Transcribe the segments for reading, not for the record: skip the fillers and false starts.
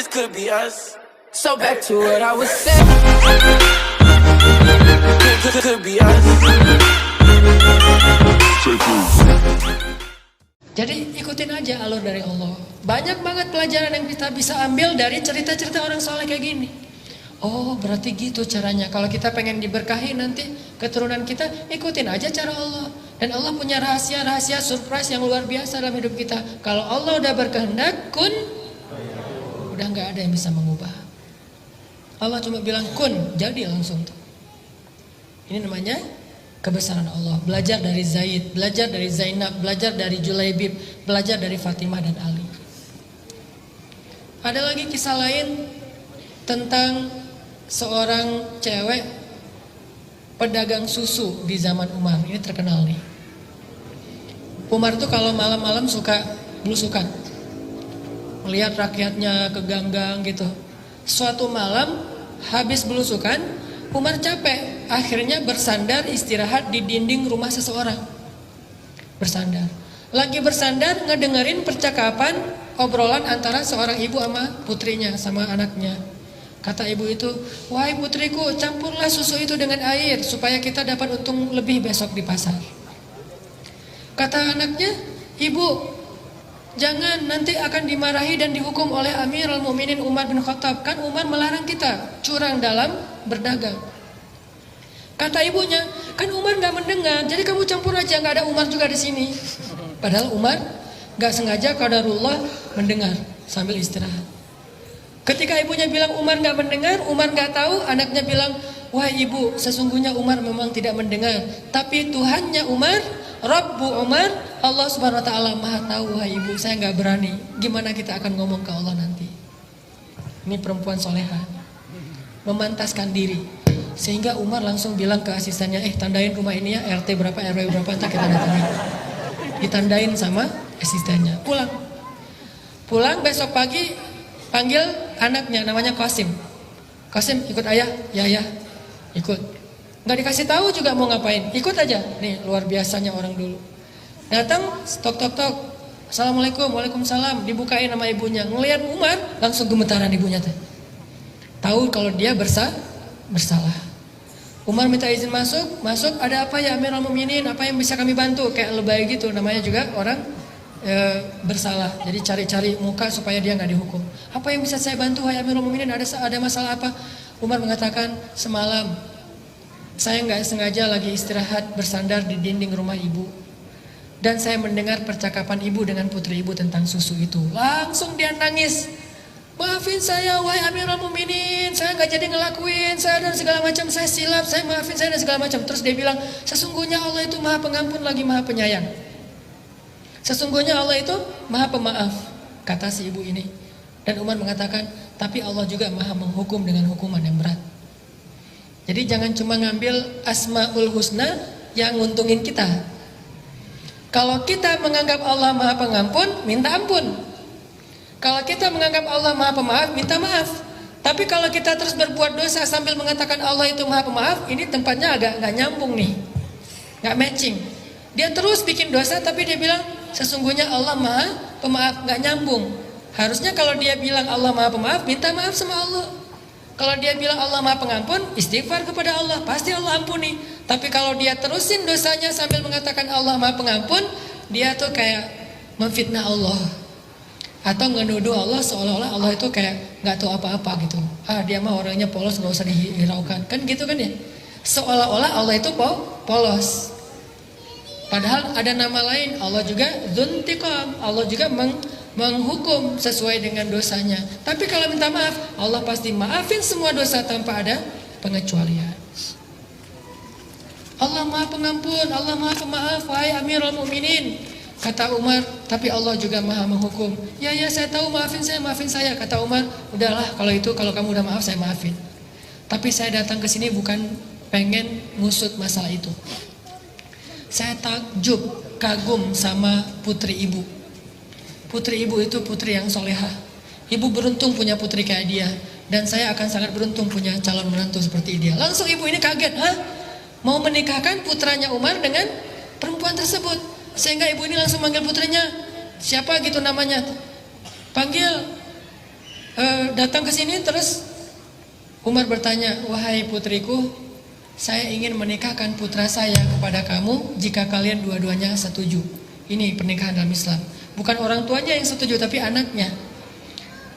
this could be us. So back to what I was saying. Could be us. Jadi ikutin aja alur dari Allah. Banyak banget pelajaran yang kita bisa ambil dari cerita-cerita orang soleh kayak gini. Oh berarti gitu caranya. Kalau kita pengen diberkahi nanti keturunan kita, ikutin aja cara Allah. Dan Allah punya rahasia-rahasia surprise yang luar biasa dalam hidup kita. Kalau Allah udah berkehendak, kun, udah gak ada yang bisa mengubah. Allah cuma bilang kun, jadi langsung tuh. Ini namanya kebesaran Allah. Belajar dari Zaid, belajar dari Zainab, belajar dari Julaibib, belajar dari Fatimah dan Ali. Ada lagi kisah lain tentang seorang cewek pedagang susu di zaman Umar. Ini terkenal nih. Umar tuh kalau malam-malam suka belusukan, melihat rakyatnya ke gang-gang gitu. Suatu malam habis belusukan, Umar capek, akhirnya bersandar istirahat di dinding rumah seseorang. Bersandar. Lagi bersandar ngedengerin percakapan obrolan antara seorang ibu sama putrinya, sama anaknya. Kata ibu itu, wahai putriku, campurlah susu itu dengan air supaya kita dapat untung lebih besok di pasar. Kata anaknya, ibu, jangan, nanti akan dimarahi dan dihukum oleh Amirul Mukminin Umar bin Khattab. Kan Umar melarang kita curang dalam berdagang. Kata ibunya, kan Umar gak mendengar, jadi kamu campur aja, gak ada Umar juga di sini. Padahal Umar gak sengaja qadarullah mendengar sambil istirahat. Ketika ibunya bilang Umar gak mendengar, Umar gak tahu, anaknya bilang, wahai ibu, sesungguhnya Umar memang tidak mendengar, tapi Tuhannya Umar, Rabbu Umar, Allah subhanahu wa ta'ala maha tahu. Wahai ibu, saya gak berani. Gimana kita akan ngomong ke Allah nanti? Ini perempuan soleha, memantaskan diri. Sehingga Umar langsung bilang ke asistennya, tandain rumah ini ya, RT berapa, RW berapa, entah kita datangin. Ditandain sama asistennya. Pulang besok pagi, panggil anaknya, namanya Qasim. Qasim, ikut ayah? Ya, ikut. Gak dikasih tahu juga mau ngapain, ikut aja. Nih luar biasanya orang dulu. Datang, tok. Assalamualaikum, waalaikumsalam. Dibukain sama ibunya. Ngelihat Umar, langsung gemetaran ibunya teh. Tahu kalau dia bersalah. Umar minta izin masuk. Ada apa ya Amirul Mukminin? Apa yang bisa kami bantu? Kayak lebay gitu, namanya juga orang bersalah. Jadi cari-cari muka supaya dia nggak dihukum. Apa yang bisa saya bantu? Hai Amirul Mukminin, ada masalah apa? Umar mengatakan, semalam saya nggak sengaja lagi istirahat bersandar di dinding rumah ibu, dan saya mendengar percakapan ibu dengan putri ibu tentang susu itu. Langsung dia nangis. Maafin saya wahai Amirul Mukminin, saya nggak jadi ngelakuin, saya dan segala macam, saya silap, saya maafin saya dan segala macam. Terus dia bilang, sesungguhnya Allah itu maha pengampun lagi maha penyayang. Sesungguhnya Allah itu maha pemaaf, kata si ibu ini. Dan Umar mengatakan, tapi Allah juga maha menghukum dengan hukuman yang berat. Jadi jangan cuma ngambil asmaul husna yang nguntungin kita. Kalau kita menganggap Allah maha pengampun, minta ampun. Kalau kita menganggap Allah maha pemaaf, minta maaf. Tapi kalau kita terus berbuat dosa sambil mengatakan Allah itu maha pemaaf, ini tempatnya agak gak nyambung nih, gak matching. Dia terus bikin dosa tapi dia bilang sesungguhnya Allah maha pemaaf, gak nyambung. Harusnya kalau dia bilang Allah maha pemaaf, minta maaf sama Allah. Kalau dia bilang Allah maha pengampun, istighfar kepada Allah, pasti Allah ampuni. Tapi kalau dia terusin dosanya sambil mengatakan Allah maha pengampun, dia tuh kayak memfitnah Allah. Atau ngenuduh Allah seolah-olah Allah itu kayak gak tahu apa-apa gitu. Dia mah orangnya polos, gak usah dihiraukan. Kan gitu kan ya. Seolah-olah Allah itu polos. Padahal ada nama lain, Allah juga dzuntiqam. Allah juga menghukum sesuai dengan dosanya. Tapi kalau minta maaf, Allah pasti maafin semua dosa tanpa ada pengecualian. Allah maha pengampun, Allah maha pemaaf, wahai Amirul Mukminin. Kata Umar, tapi Allah juga maha menghukum. Ya saya tahu, maafin saya. Kata Umar, udahlah kalau kamu udah maaf saya maafin. Tapi saya datang ke sini bukan pengen ngusut masalah itu. Saya takjub, kagum sama putri ibu. Putri ibu itu putri yang soleha. Ibu beruntung punya putri kayak dia. Dan saya akan sangat beruntung punya calon menantu seperti dia. Langsung ibu ini kaget, mau menikahkan putranya Umar dengan perempuan tersebut. Sehingga ibu ini langsung manggil putrinya, siapa gitu namanya, panggil. datang ke sini terus Umar bertanya, wahai putriku, saya ingin menikahkan putra saya kepada kamu jika kalian dua-duanya setuju. Ini pernikahan dalam Islam. Bukan orang tuanya yang setuju, tapi anaknya.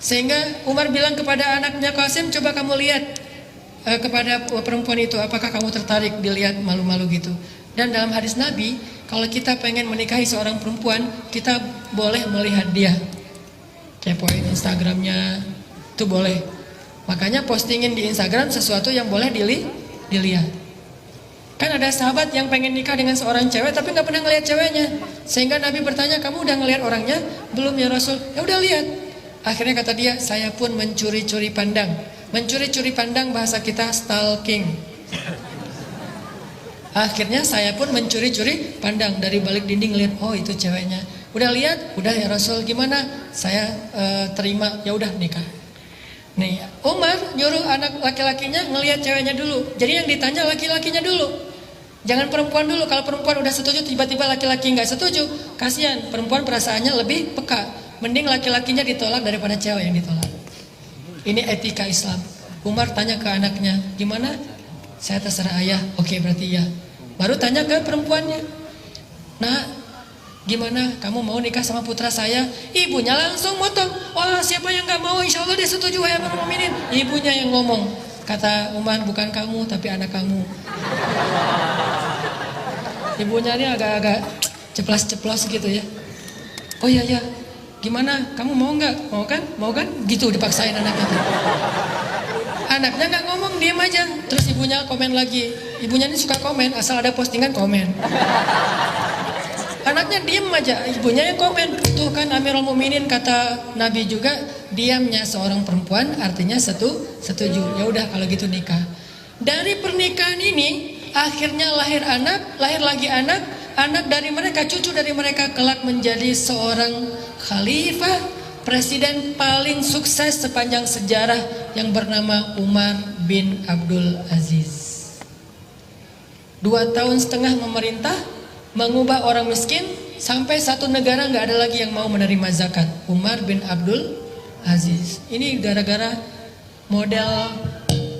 Sehingga Umar bilang kepada anaknya Qasim, coba kamu lihat kepada perempuan itu, apakah kamu tertarik? Dilihat malu-malu gitu. Dan dalam hadis Nabi, kalau kita pengen menikahi seorang perempuan, kita boleh melihat dia. Kepoin Instagramnya, itu boleh. Makanya postingin di Instagram sesuatu yang boleh dilihat. Kan ada sahabat yang pengen nikah dengan seorang cewek tapi nggak pernah ngelihat ceweknya. Sehingga Nabi bertanya, kamu udah ngelihat orangnya? Belum ya Rasul. Ya udah lihat. Akhirnya kata dia, saya pun mencuri-curi pandang. Mencuri-curi pandang bahasa kita stalking. Akhirnya saya pun mencuri-curi pandang dari balik dinding lihat, oh itu ceweknya. Udah lihat? Udah ya Rasul, gimana? Saya terima, ya udah nikah. Nih, Umar nyuruh anak laki-lakinya ngelihat ceweknya dulu. Jadi yang ditanya laki-lakinya dulu. Jangan perempuan dulu. Kalau perempuan udah setuju, tiba-tiba laki-laki nggak setuju, kasihan. Perempuan perasaannya lebih peka. Mending laki-lakinya ditolak daripada cewek yang ditolak. Ini etika Islam. Umar tanya ke anaknya, gimana? Saya terserah ayah. Oke, berarti ya. Baru tanya ke perempuannya. Nah, gimana? Kamu mau nikah sama putra saya? Ibunya langsung motong. Wah, siapa yang gak mau? Insya Allah dia setuju, wahai amirul mukminin. Ibunya yang ngomong. Kata Umar, bukan kamu, tapi anak kamu. Ibunya ini agak-agak ceplas-ceplos gitu ya. Oh iya, ya. Gimana? Kamu mau nggak? Mau kan? Mau kan? Gitu dipaksain anaknya. Anaknya nggak ngomong, diam aja. Terus ibunya komen lagi. Ibunya ini suka komen, asal ada postingan komen. Anaknya diem aja, ibunya yang komen. Tuh kan Amirul Mukminin, kata Nabi juga, diamnya seorang perempuan artinya setuju. Ya udah kalau gitu nikah. Dari pernikahan ini akhirnya lahir anak, lahir lagi anak, anak dari mereka, cucu dari mereka kelak menjadi seorang khalifah, presiden paling sukses sepanjang sejarah yang bernama Umar bin Abdul Aziz. 2 tahun setengah memerintah, mengubah orang miskin, sampai satu negara nggak ada lagi yang mau menerima zakat. Umar bin Abdul Aziz. Ini gara-gara model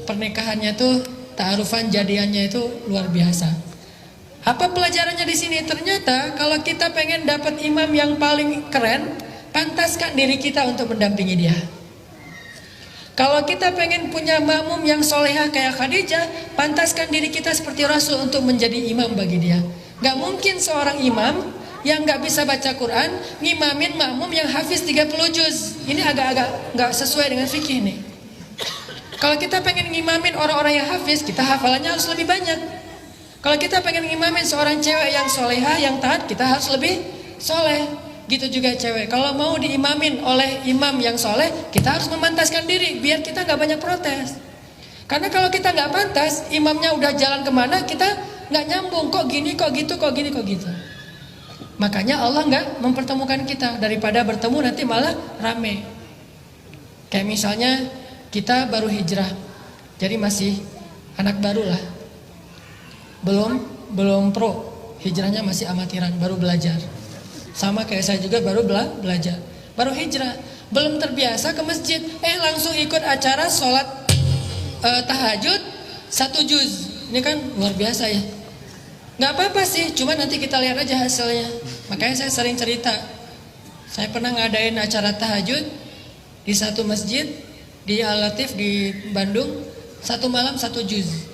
pernikahannya tuh, ta'arufan jadiannya itu luar biasa. Apa pelajarannya di sini? Ternyata kalau kita pengen dapat imam yang paling keren, pantaskan diri kita untuk mendampingi dia. Kalau kita pengen punya makmum yang solehah kayak Khadijah, pantaskan diri kita seperti Rasul untuk menjadi imam bagi dia. Gak mungkin seorang imam yang gak bisa baca Quran ngimamin makmum yang hafiz 30 juz. Ini agak-agak gak sesuai dengan fikih nih. Kalau kita pengen ngimamin orang-orang yang hafiz, kita hafalannya harus lebih banyak. Kalau kita pengen ngimamin seorang cewek yang solehah, yang taat, kita harus lebih soleh. Gitu juga cewek. Kalau mau diimamin oleh imam yang soleh, kita harus memantaskan diri biar kita gak banyak protes. Karena kalau kita gak pantas, imamnya udah jalan kemana, kita gak nyambung. Kok gini, kok gitu, kok gini, kok gitu. Makanya Allah gak mempertemukan kita. Daripada bertemu nanti malah rame. Kayak misalnya kita baru hijrah, jadi masih anak baru lah. Belum pro, hijrahnya masih amatiran, baru belajar. Sama kayak saya juga baru belajar, baru hijrah, belum terbiasa ke masjid, langsung ikut acara sholat tahajud 1 juz. Ini kan luar biasa ya. Nggak apa-apa sih, cuma nanti kita lihat aja hasilnya. Makanya saya sering cerita, saya pernah ngadain acara tahajud di satu masjid di Al-Latif di Bandung, 1 malam 1 juz.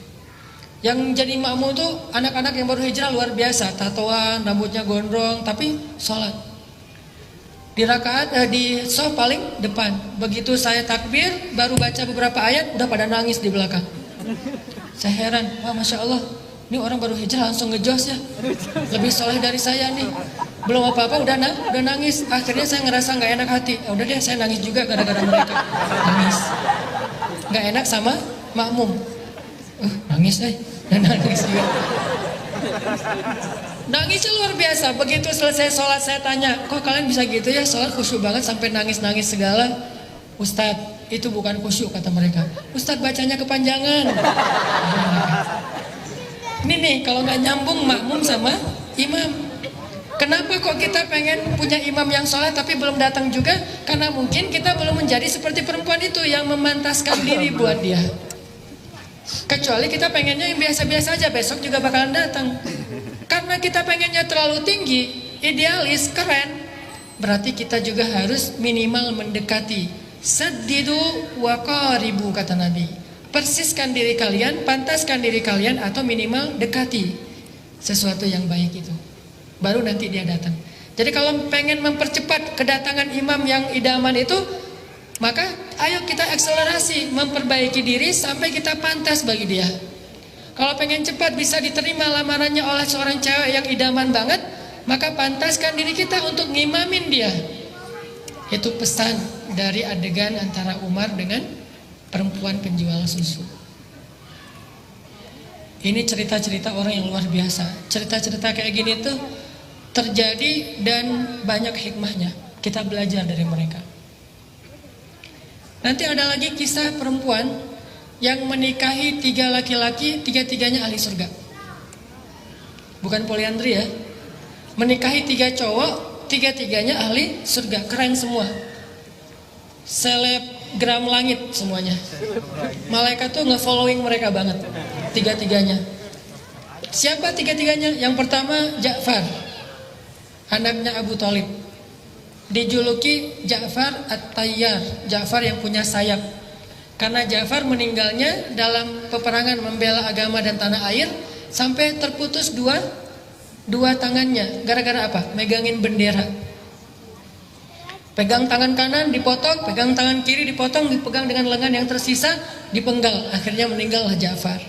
Yang jadi makmum tuh anak-anak yang baru hijrah luar biasa, tatoan, rambutnya gondrong, tapi sholat. Di rakaat di shaf paling depan. Begitu saya takbir, baru baca beberapa ayat, udah pada nangis di belakang. Saya heran, wah masya Allah, ini orang baru hijrah langsung ngejos ya, lebih soleh dari saya nih. Belum apa-apa udah nangis. Akhirnya saya ngerasa nggak enak hati. Udah deh, saya nangis juga gara-gara mereka. Nangis, nggak enak sama makmum. Nangis dan nangis juga. Nangisnya luar biasa. Begitu selesai sholat saya tanya, kok kalian bisa gitu ya, sholat khusyuk banget sampai nangis-nangis segala. Ustadz, itu bukan khusyuk kata mereka. Ustadz bacanya kepanjangan. Ini nih kalau nggak nyambung makmum sama imam. Kenapa kok kita pengen punya imam yang soleh tapi belum datang juga? Karena mungkin kita belum menjadi seperti perempuan itu yang memantaskan diri buat dia. Kecuali kita pengennya yang biasa-biasa aja, besok juga bakalan datang. Karena kita pengennya terlalu tinggi, idealis, keren, berarti kita juga harus minimal mendekati. Saddidu wa qaribu, kata Nabi. Persiskan diri kalian, pantaskan diri kalian, atau minimal dekati sesuatu yang baik itu. Baru nanti dia datang. Jadi kalau pengen mempercepat kedatangan imam yang idaman itu, maka ayo kita akselerasi, memperbaiki diri sampai kita pantas bagi dia. Kalau pengen cepat bisa diterima lamarannya oleh seorang cewek yang idaman banget, maka pantaskan diri kita untuk ngimamin dia. Itu pesan dari adegan antara Umar dengan perempuan penjual susu. Ini cerita-cerita orang yang luar biasa. Cerita-cerita kayak gini tuh terjadi dan banyak hikmahnya. Kita belajar dari mereka. Nanti ada lagi kisah perempuan yang menikahi 3 laki-laki, 3-3-nya ahli surga. Bukan poliandri ya. Menikahi 3 cowok, 3-3-nya ahli surga. Keren semua. Selebgram langit semuanya. Malaikat tuh nge-following mereka banget. 3-3-nya. Siapa 3-3-nya? Yang pertama Ja'far, anaknya Abu Thalib. Dijuluki Ja'far At-Tayyar, Ja'far yang punya sayap. Karena Ja'far meninggalnya dalam peperangan membela agama dan tanah air, sampai terputus dua tangannya. Gara-gara apa? Megangin bendera. Pegang tangan kanan dipotong, pegang tangan kiri dipotong, dipegang dengan lengan yang tersisa, dipenggal. Akhirnya meninggallah Ja'far.